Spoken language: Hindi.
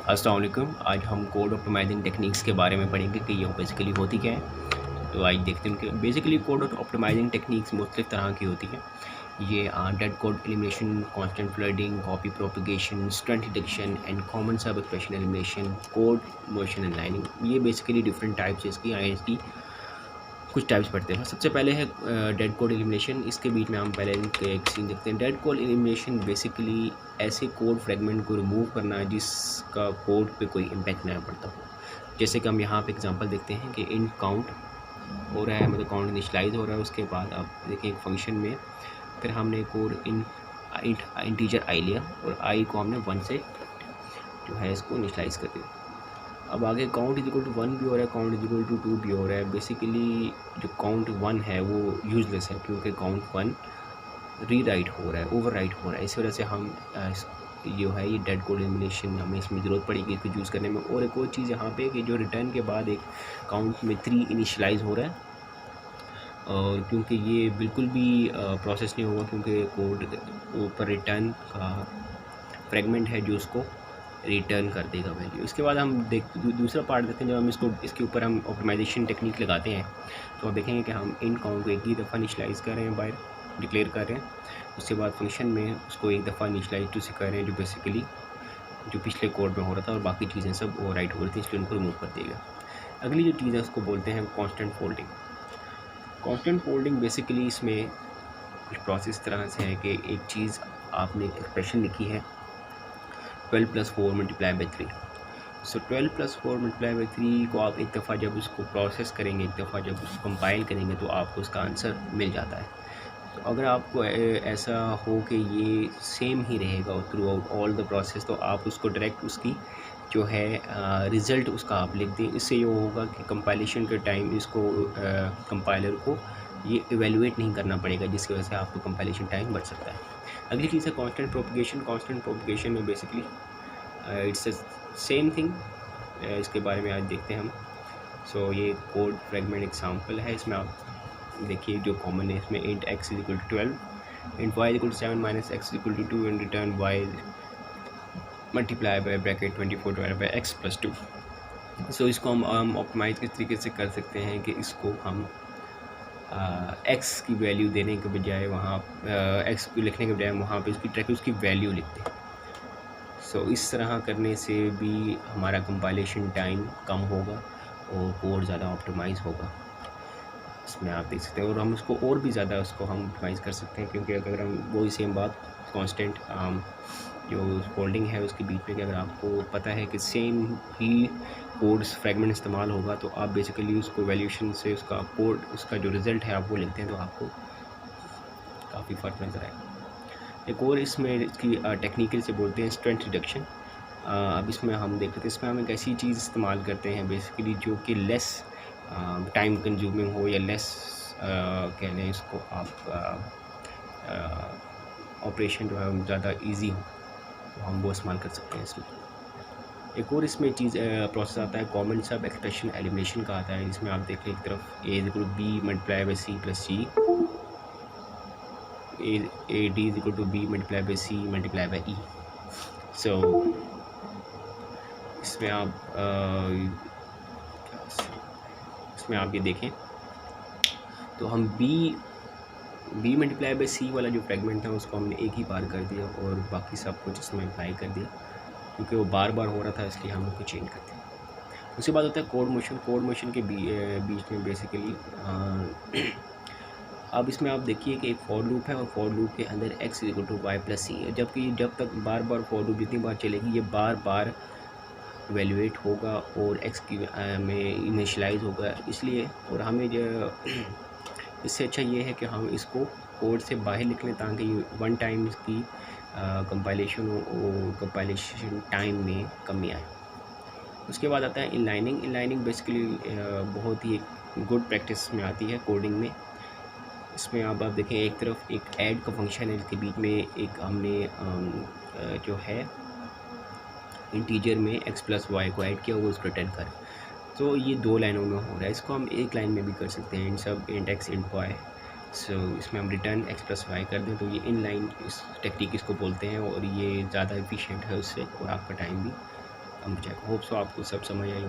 अस्सलाम वालेकुम। आज हम कोड ऑप्टिमाइजिंग टेक्निक्स के बारे में पढ़ेंगे कि ये बेसिकली होती क्या है। तो आज देखते हैं कि बेसिकली कोड ऑप्टिमाइजिंग टेक्निक्स मुख्तलिफ तरह की होती हैं। ये dead code elimination, constant folding, copy propagation, stunt detection and common subexpression elimination, code motion and lining, ये बेसिकली डिफरेंट टाइप्स इसकी कुछ टाइप्स पढ़ते हैं। सबसे पहले है डेड कोड एलिमिनेशन। इसके बीच में हम पहले एक सीन देखते हैं। डेड कोड एलिमिनेशन बेसिकली ऐसे कोड फ्रेगमेंट को रिमूव करना है जिसका कोड पे कोई इम्पैक्ट ना पड़ता हो। जैसे कि हम यहाँ पे एग्जांपल देखते हैं कि इन काउंट हो रहा है, मतलब काउंट इनिशियलाइज हो रहा है। उसके बाद आप देखिए एक फंक्शन में फिर हमने कोड इंटीजर आई लिया और आई को हमने 1 से जो है इसको इनिशियलाइज कर दिया। अब आगे काउंट इज इक्वल टू 1 भी हो रहा है, काउंट इज इक्वल टू 2 भी हो रहा है। बेसिकली जो काउंट 1 है वो यूजलेस है क्योंकि काउंट 1 रीराइट हो रहा है, ओवरराइट हो रहा है। इस वजह से हम जो है ये डेड कोड एलिमिनेशन हमें इसमें ज़रूरत पड़ेगी इसको यूज़ करने में। और एक और चीज़ यहाँ पे कि जो रिटर्न के बाद एक काउंट में 3 इनिशियलाइज हो रहा है, और क्योंकि ये बिल्कुल भी प्रोसेस नहीं होगा क्योंकि कोड ऊपर रिटर्न का फ्रेगमेंट है जो उसको रिटर्न कर देगा वैल्यू। इसके बाद हम दूसरा पार्ट देखते हैं। जब हम इसके ऊपर हम ऑप्टिमाइजेशन टेक्निक लगाते हैं तो आप देखेंगे कि हम इन काउंट को एक ही दफ़ा इनिशियलाइज़ कर रहे हैं, बाहर डिक्लेयर कर रहे हैं। उसके बाद फंक्शन में उसको एक दफ़ा इनिशियलाइज टू से कर रहे हैं जो बेसिकली जो पिछले कोड में हो रहा था, और बाकी चीज़ें सब ओवरराइट हो रही थी, इसलिए उनको रिमूव कर देगा। अगली जो चीज़ है उसको बोलते हैं constant folding. Constant folding basically इसमें कुछ प्रोसेस तरह से है कि एक चीज़ आपने एक्सप्रेशन लिखी है 12 + 4 × 3। सो 12 + 4 × 3 को आप एक दफ़ा जब उसको प्रोसेस करेंगे, एक दफ़ा जब उसको कंपाइल करेंगे तो आपको उसका आंसर मिल जाता है। तो अगर आपको ऐसा हो कि ये सेम ही रहेगा through out all the process, तो आप उसको डायरेक्ट उसकी जो है रिज़ल्ट उसका आप लिख दें। इससे ये होगा कि कंपाइलेशन के टाइम इसको कंपाइलर को ये इवेलुएट नहीं करना पड़ेगा, जिसकी वजह से आपको कंपाइलेशन टाइम बढ़ सकता है। अगली चीज़ है कांस्टेंट प्रोपिगेशन। कांस्टेंट प्रोपिगेशन में बेसिकली इट्स सेम थिंग, इसके बारे में आज देखते हैं हम। सो ये कोड फ्रेगमेंट एग्जांपल है। इसमें आप देखिए जो कॉमन है इसमें int x = 12, int y = 7 - x = 2 and return y multiply by bracket 24 divided by x + 2। सो इसको हम ऑप्टिमाइज किस तरीके से कर सकते हैं कि इसको हम x की वैल्यू देने के बजाय वहाँ x को लिखने के बजाय वहाँ पे उसकी ट्रैक उसकी वैल्यू लिखते हैं। सो इस तरह करने से भी हमारा कंपाइलेशन टाइम कम होगा और कोड ज़्यादा ऑप्टिमाइज़ होगा। इसमें आप देख सकते हैं, और हम उसको और भी ज़्यादा उसको हम ऑप्टिमाइज़ कर सकते हैं क्योंकि अगर हम वही सेम बात कांस्टेंट जो फोल्डिंग है उसके बीच में कि अगर आपको पता है कि सेम ही कोड्स फ्रेगमेंट इस्तेमाल होगा तो आप बेसिकली उसको वैल्यूएशन से उसका कोड उसका जो रिज़ल्ट है आप वो लिखते हैं तो आपको काफ़ी फ़र्क नज़र आएगा। एक और इसमें इसकी टेक्निकल से बोलते हैं स्टंट डिटेक्शन। अब इसमें हम देख रहे थे, इसमें हम एक ऐसी चीज़ इस्तेमाल करते हैं बेसिकली जो कि लेस टाइम कंज्यूमिंग हो या लेस कह लें इसको आप ऑपरेशन जो है ज़्यादा इजी हो, तो हम वो इस्तेमाल कर सकते हैं इसमें। एक और इसमें चीज़ प्रोसेस आता है कॉमन सब एक्सप्रेशन एलिमिनेशन का आता है, जिसमें आप देख लें एक तरफ a = b × c + g, d = b × c × e। सो इसमें आप ये देखें तो हम b × c वाला जो फ्रेगमेंट था उसको हमने एक ही बार कर दिया और बाकी सब कुछ इसमें अप्लाई कर दिया क्योंकि वो बार बार हो रहा था, इसलिए हम उसको चेंज करते हैं। उसके बाद होता है कोड मोशन। कोड मोशन के बीच में बेसिकली अब इसमें आप देखिए कि एक फॉर लूप है और फॉर लूप के अंदर x = y + c है, जबकि जब तक बार बार फॉर लूप जितनी बार चलेगी ये बार बार वैल्यूएट होगा और x की में इनिशियलाइज होगा, इसलिए। और हमें जो इससे अच्छा ये है कि हम इसको कोड से बाहर लिख लें ताकि वन टाइम इसकी कंपाइलेशन और कंपाइलेशन टाइम में कमी आए। उसके बाद आता है इनलाइनिंग। इनलाइनिंग बेसिकली बहुत ही गुड प्रैक्टिस में आती है कोडिंग में। इसमें आप देखें एक तरफ एक ऐड का फंक्शन है जिसके बीच में एक हमने जो है इंटीजर में x + y को ऐड किया हुआ उसको रिटर्न कर, तो ये 2 लाइनों में हो रहा है। इसको हम एक लाइन में भी कर सकते हैं, इंट x इंट y। सो इसमें हम रिटर्न x + y कर दें तो ये इन लाइन इस टेक्निक इसको बोलते हैं और ये ज़्यादा एफिशिएंट है उससे, और आपका टाइम भी हम चेक होप सो आपको सब समझ आई।